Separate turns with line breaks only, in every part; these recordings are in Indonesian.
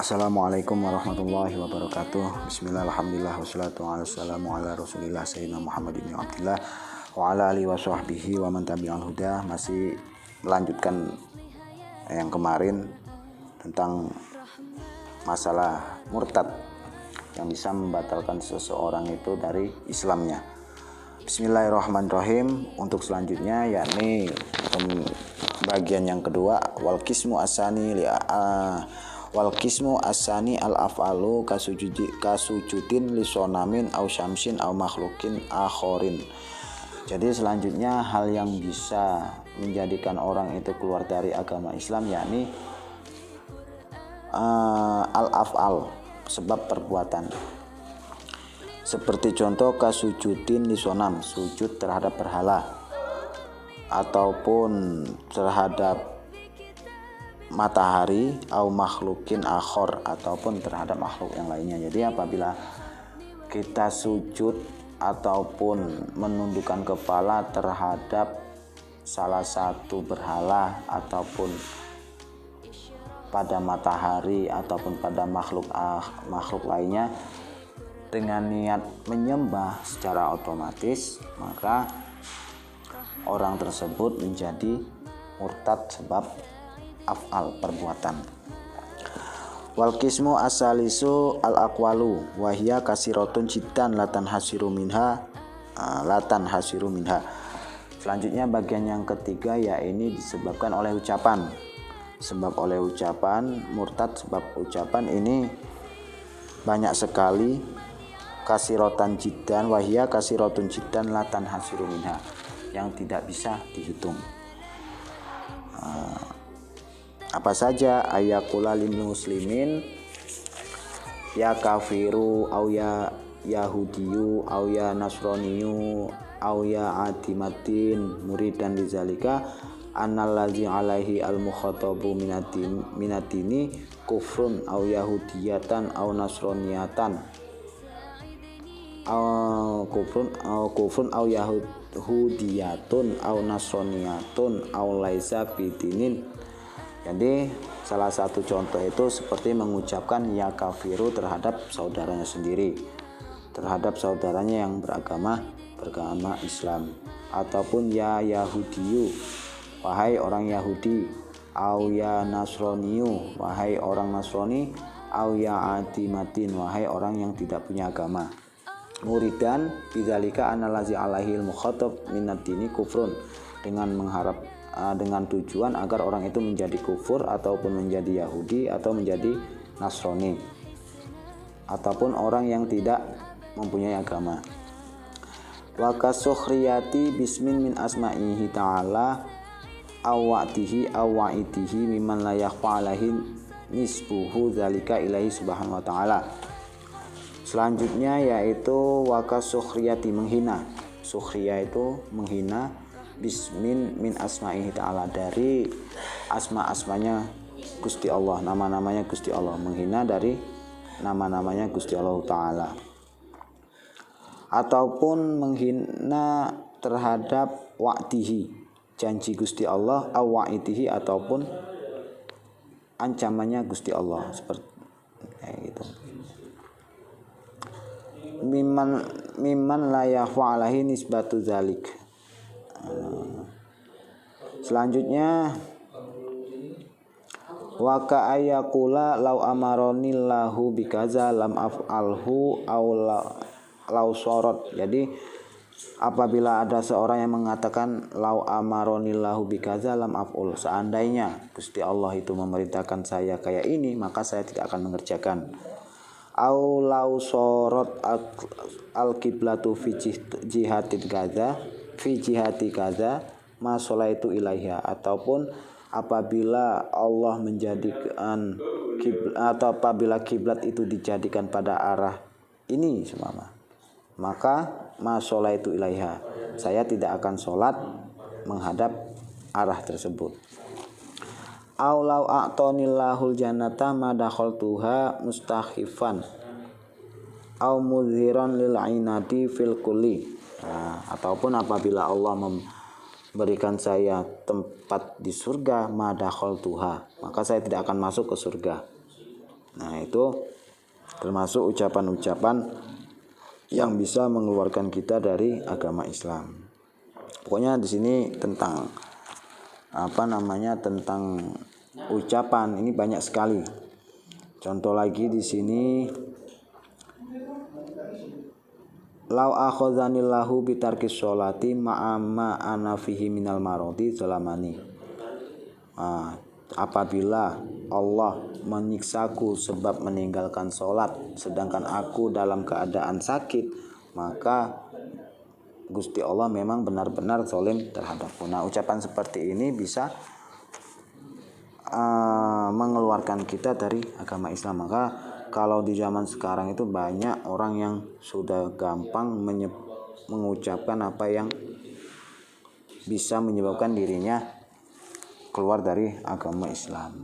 Assalamualaikum warahmatullahi wabarakatuh. Bismillah, alhamdulillah, wassalatu wassalamu ala rasulillah sayyidina Muhammad ibn Abdillah wa ala alihi wa sahbihi wa man tabi'al huda. Masih melanjutkan yang kemarin tentang masalah murtad yang bisa membatalkan seseorang itu dari Islamnya. Bismillahirrahmanirrahim. Untuk selanjutnya yakni bagian yang kedua, wal qismu asani al-af'alu kasujudin lisonamin au syamsin au makhlukin akhorin. Jadi selanjutnya hal yang bisa menjadikan orang itu keluar dari agama Islam yakni al-af'al, sebab perbuatan. Seperti contoh kasujudin lisonam, sujud terhadap berhala ataupun terhadap matahari, au makhlukin akhor, ataupun terhadap makhluk yang lainnya. Jadi apabila kita sujud ataupun menundukkan kepala terhadap salah satu berhala ataupun pada matahari ataupun pada makhluk lainnya dengan niat menyembah secara otomatis, maka orang tersebut menjadi murtad sebab af'al, perbuatan. Wal qismu asalisu al aqwalu wa hiya kasiratun jiddan latan hasiru minha. Selanjutnya bagian yang ketiga yakni disebabkan oleh ucapan. Sebab oleh ucapan, murtad sebab ucapan ini banyak sekali. Kasiratan jiddan wa hiya kasiratun jiddan latan hasiru minha, yang tidak bisa dihitung. Apa saja? Ayakula lil muslimin ya kafiru au ya yahudiyu au ya nasraniyu au ya atimatin muridan lizalika anallazi alaihi al mukhatabu minatini kufrun au yahudiyatan au nasroniyatan au kufrun au yahudiyatun au nasroniyatun au laisa bidinin. Jadi salah satu contoh itu seperti mengucapkan ya kafiru terhadap saudaranya sendiri, terhadap saudaranya yang beragama Islam, ataupun ya Yahudiyu, wahai orang Yahudi, au ya Nasroniyu, wahai orang Nasrani, au ya Atimatin, wahai orang yang tidak punya agama. Muridan bidzalika analazi alaihil mukhatab minad-dini kufrun, dengan tujuan agar orang itu menjadi kufur ataupun menjadi Yahudi atau menjadi Nasrani ataupun orang yang tidak mempunyai agama. Wa kasukhriyati bismin min asma'ihi ta'ala awatihi awaitihi mimman la yakhfa alaihi nisbuhu dzalika ilahi subhanahu wa ta'ala. Selanjutnya yaitu wa kasukhriyati, menghina. Sukhriya itu menghina, bismin min asma'ihi ta'ala, dari asma-asmanya Gusti Allah, nama-namanya Gusti Allah, menghina dari nama-namanya Gusti Allah Ta'ala, ataupun menghina terhadap wa'dihi, janji Gusti Allah, awa'itihi, ataupun ancamannya Gusti Allah, seperti kayak gitu. Mimman la yakhfa alaihi nisbatu dzalik. Selanjutnya wa ka ayakula law amaronillahu bikaza lam af'alhu aw law sorot. Jadi apabila ada seorang yang mengatakan law amaronillahu bikaza lam af'ul, seandainya Gusti Allah itu memerintahkan saya kayak ini, maka saya tidak akan mengerjakan. Au law sorot al-qiblatu fi jihati kaza masalah itu ilaiha, ataupun apabila Allah menjadikan atau apabila kiblat itu dijadikan pada arah ini semama, maka masalah itu ilaiha, saya tidak akan sholat menghadap arah tersebut. Aulau a'tonillahul jannata ma dakhaltuha mustakhifan au mudhiran lil ainati fil kulli. Ataupun apabila Allah memberikan saya tempat di surga, ma dakhaltuha, maka saya tidak akan masuk ke surga. Nah, itu termasuk ucapan-ucapan yang bisa mengeluarkan kita dari agama Islam. Pokoknya di sini tentang tentang ucapan ini banyak sekali. Contoh lagi di sini, lau akhadzanillahu bitarkis sholati ma'ama ana fihi minal marodi zalamani. Apabila Allah menyiksaku sebab meninggalkan sholat sedangkan aku dalam keadaan sakit, maka Gusti Allah memang benar-benar zalim terhadapku. Nah, ucapan seperti ini bisa mengeluarkan kita dari agama Islam. Maka kalau di zaman sekarang itu banyak orang yang sudah gampang mengucapkan apa yang bisa menyebabkan dirinya keluar dari agama Islam.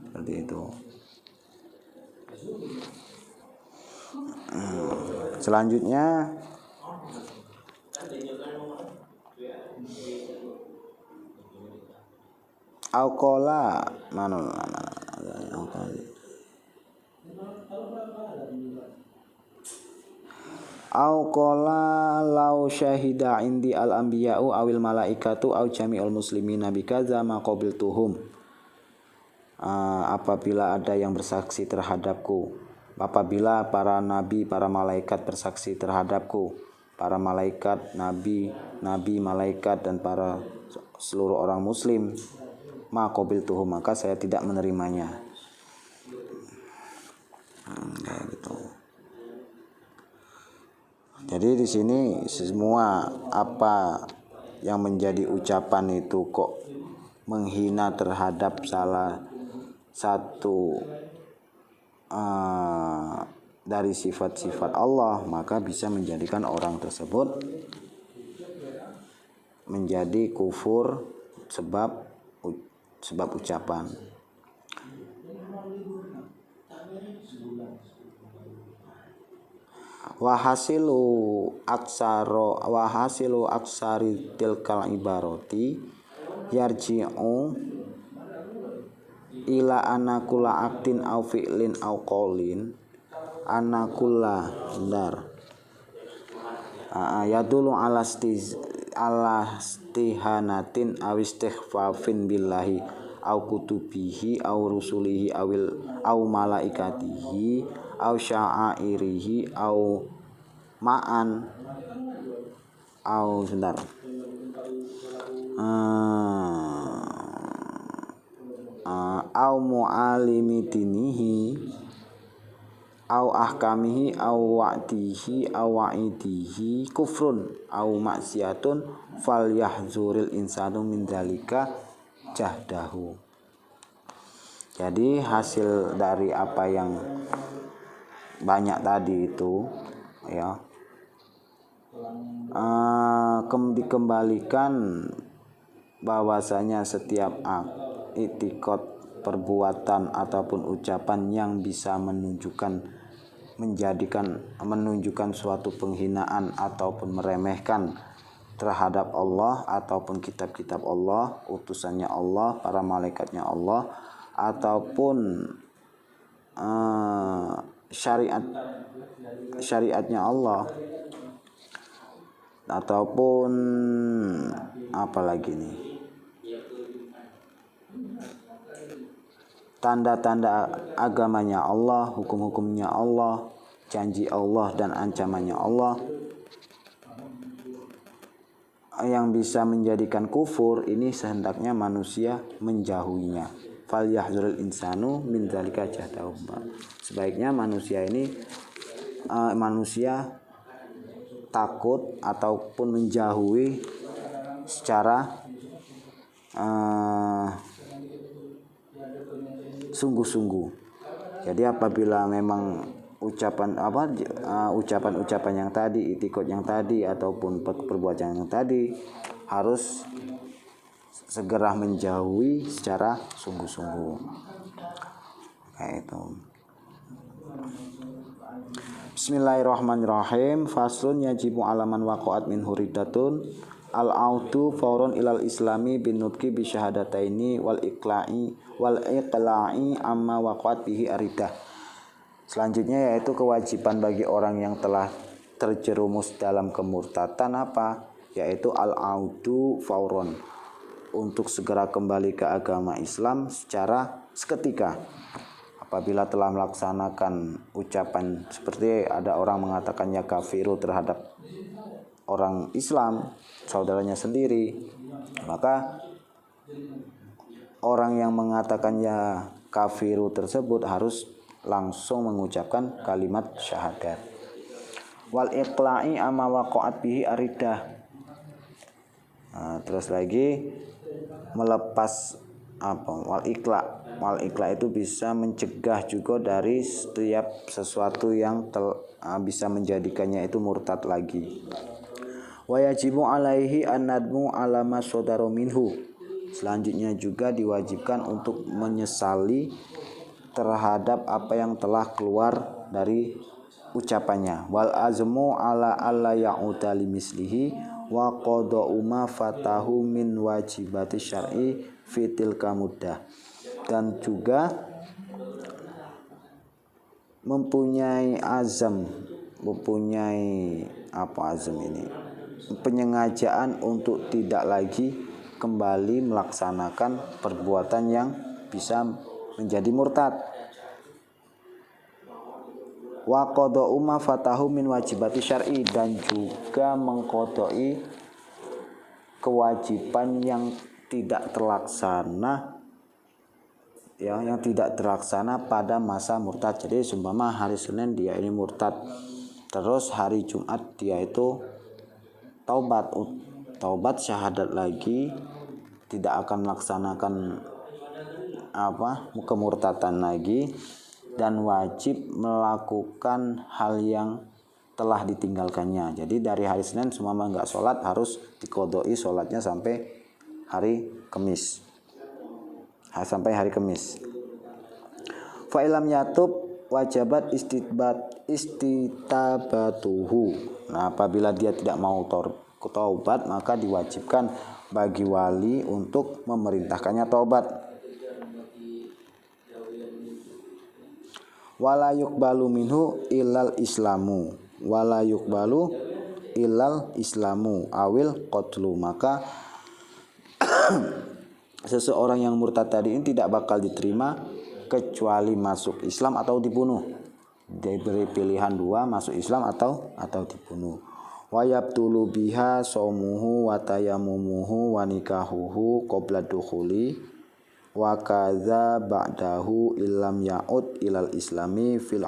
Seperti itu. Selanjutnya Aukola lau syahida indi al anbiya'u awil malaikatu aw jami'ul muslimina bikaza ma qabiltuhum. Apabila ada yang bersaksi terhadapku, apabila para nabi, para malaikat bersaksi terhadapku, para malaikat, nabi, malaikat dan para seluruh orang muslim, maqabiltuhu, maka saya tidak menerimanya. Kayak gitu. Jadi di sini semua apa yang menjadi ucapan itu kok menghina terhadap salah satu dari sifat-sifat Allah, maka bisa menjadikan orang tersebut menjadi kufur sebab ucapan. Wahasilu aksari tilkal ibaroti yarji'u ila anakula aktin au fi'lin au qaulin anakula dar yadulu ala stihanatin aw istighfafin billahi au kutubihi au rusulihi au malaikatihi au sya'airihi au ma'an au sebentar au mu'alimi dinihi au ahkamihi au wa'dihi au wa'idihi kufrun au maksiatun fal yahzuril insanu min dzalika jahdahu. Jadi hasil dari apa yang banyak tadi itu ya dikembalikan bahwasanya setiap i'tiqad, perbuatan ataupun ucapan yang bisa menunjukkan suatu penghinaan ataupun meremehkan terhadap Allah ataupun kitab-kitab Allah, utusannya Allah, para malaikatnya Allah, ataupun syariatnya Allah, ataupun apalagi nih, tanda-tanda agamanya Allah, hukum-hukumnya Allah, janji Allah dan ancamannya Allah yang bisa menjadikan kufur, ini sehendaknya manusia menjauhinya. Fal yahzuril insanu min dzalika jahdahu. Sebaiknya manusia takut ataupun menjauhi secara sungguh-sungguh. Jadi apabila memang ucapan-ucapan yang tadi, i'tiqad yang tadi ataupun perbuatan yang tadi harus segera menjauhi secara sungguh-sungguh. Kayak itu. Bismillahirrahmanirrahim. Faslun yajibu alaman waqa'at min huridatun Al-audu fauron ilal islami bin nutqi bi syahadataini wal iqla'i amma waqa'at bihi aridah. Selanjutnya yaitu kewajiban bagi orang yang telah terjerumus dalam kemurtatan apa? Yaitu al-audu fauron, untuk segera kembali ke agama Islam secara seketika. Apabila telah melaksanakan ucapan seperti ada orang mengatakan ya kafiru terhadap orang Islam, saudaranya sendiri, maka orang yang mengatakan ya kafiru tersebut harus langsung mengucapkan kalimat syahadat. Wal iqla'i amma waqa'at bihi aridah. Terus lagi melepas apa? Wal iqla itu bisa mencegah juga dari setiap sesuatu yang bisa menjadikannya itu murtad lagi. Wa yajibu alaihi an-nadmu ala ma sadara minhu. Selanjutnya juga diwajibkan untuk menyesali terhadap apa yang telah keluar dari ucapannya. Wal azmu ala alla ya'uda limislihi wa qada'u ma fatahu min wajibati syar'i fi tilka muddah. Dan juga mempunyai azam, penyengajaan untuk tidak lagi kembali melaksanakan perbuatan yang bisa menjadi murtad. Wa qada'u ma fatahu min wajibati syar'i, dan juga mengqada'i kewajiban yang tidak terlaksana, yang tidak terlaksana pada masa murtad. Jadi seumpama hari Senin dia ini murtad, terus hari Jumat dia itu taubat syahadat lagi, tidak akan melaksanakan kemurtadan lagi, dan wajib melakukan hal yang telah ditinggalkannya. Jadi dari hari Senin seumpama enggak sholat, harus diqadai sholatnya sampai hari Kamis. Sampai hari Kamis. Fa ilam yatub wajabat istitabatuhu. Nah, apabila dia tidak mau taubat, maka diwajibkan bagi wali untuk memerintahkannya taubat. Wala yuqbalu minhu illal islamu awil qatlu. Maka seseorang yang murtad tadi ini tidak bakal diterima kecuali masuk Islam atau dibunuh. Diberi pilihan dua, masuk Islam atau dibunuh. Wa yabtulu biha shaumuhu wa tayammumuhu wa nikahuhu qabla dukhuli wa kadza ba'dahu illam ya'ud ilal islami fil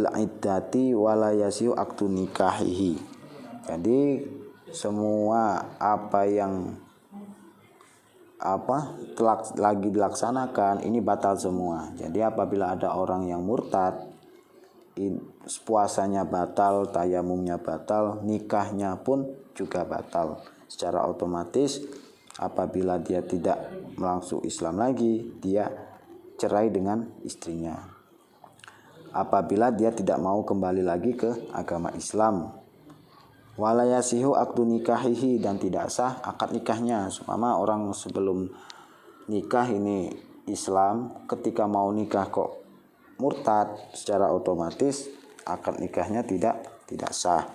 iddati wa la yasihu aqdu nikahihi. Jadi semua apa yang telah lagi dilaksanakan ini batal semua. Jadi apabila ada orang yang murtad, puasanya batal, tayamumnya batal, nikahnya pun juga batal. Secara otomatis apabila dia tidak masuk Islam lagi, dia cerai dengan istrinya. Apabila dia tidak mau kembali lagi ke agama Islam. Wala yasihu aqdu nikahihi, dan tidak sah akad nikahnya. Seumpama orang sebelum nikah ini Islam, ketika mau nikah kok murtad, secara otomatis akad nikahnya tidak sah.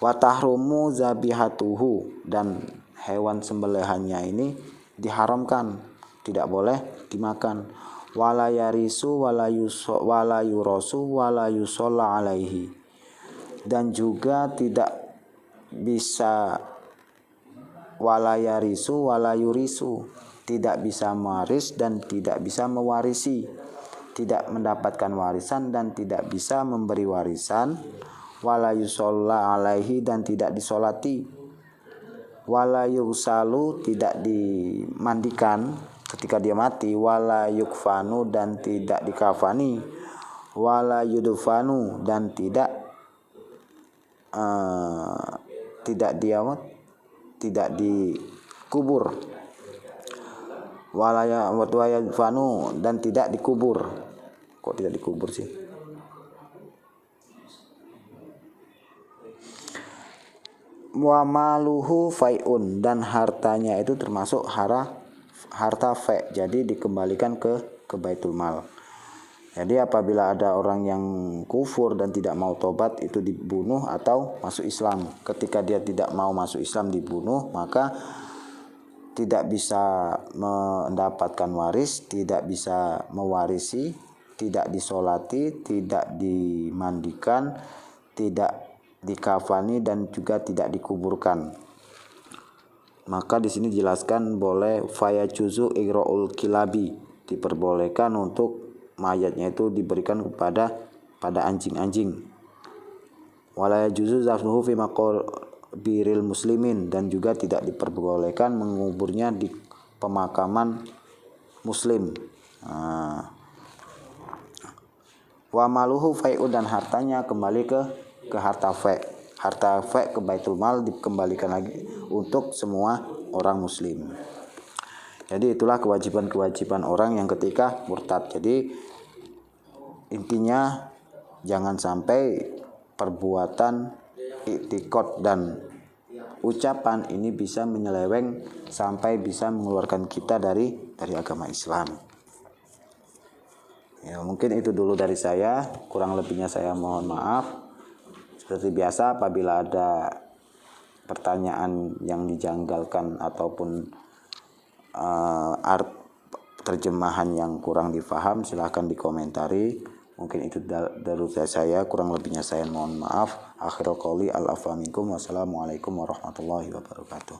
Wa tahrumu zabihatuhu, dan hewan sembelihannya ini diharamkan, tidak boleh dimakan. Wala yarisu wala yurasu wala yusalla alaihi, dan juga tidak bisa wala yarisu wala yurisu, tidak bisa mewaris dan tidak bisa mewarisi, tidak mendapatkan warisan dan tidak bisa memberi warisan. Wala yusalla alaihi, dan tidak disolati. Wala yusalu, tidak dimandikan ketika dia mati. Wala yukfanu, dan tidak dikafani. Wala yudfanu, dan tidak dikubur. Wala yudfanu, dan tidak dikubur. Kok tidak dikubur sih? Wa maluhu fai'un, dan hartanya itu termasuk harta fa', jadi dikembalikan ke Baitul Mal. Jadi apabila ada orang yang kufur dan tidak mau tobat, itu dibunuh atau masuk Islam. Ketika dia tidak mau masuk Islam dibunuh, maka tidak bisa mendapatkan waris, tidak bisa mewarisi, tidak disolati, tidak dimandikan, tidak dikafani, dan juga tidak dikuburkan. Maka di sini dijelaskan boleh fayajuzu igra'ul kilabi, diperbolehkan untuk mayatnya itu diberikan pada anjing-anjing. Wala yajuzu zafnuhu fi maqabiril muslimin, dan juga tidak diperbolehkan menguburnya di pemakaman muslim. Wa maluhu fai'un, dan hartanya kembali ke harta fa'. Harta fa' ke Baitul Mal dikembalikan lagi untuk semua orang muslim. Jadi itulah kewajiban-kewajiban orang yang ketika murtad. Jadi intinya jangan sampai perbuatan i'tiqad dan ucapan ini bisa menyeleweng sampai bisa mengeluarkan kita dari agama Islam. Ya, mungkin itu dulu dari saya, kurang lebihnya saya mohon maaf. Seperti biasa, apabila ada pertanyaan yang dijanggalkan ataupun terjemahan yang kurang difaham, silahkan dikomentari. Mungkin itu dari saya, kurang lebihnya saya mohon maaf. Akhirul qouli al-afwa minkum. Wassalamualaikum warahmatullahi wabarakatuh.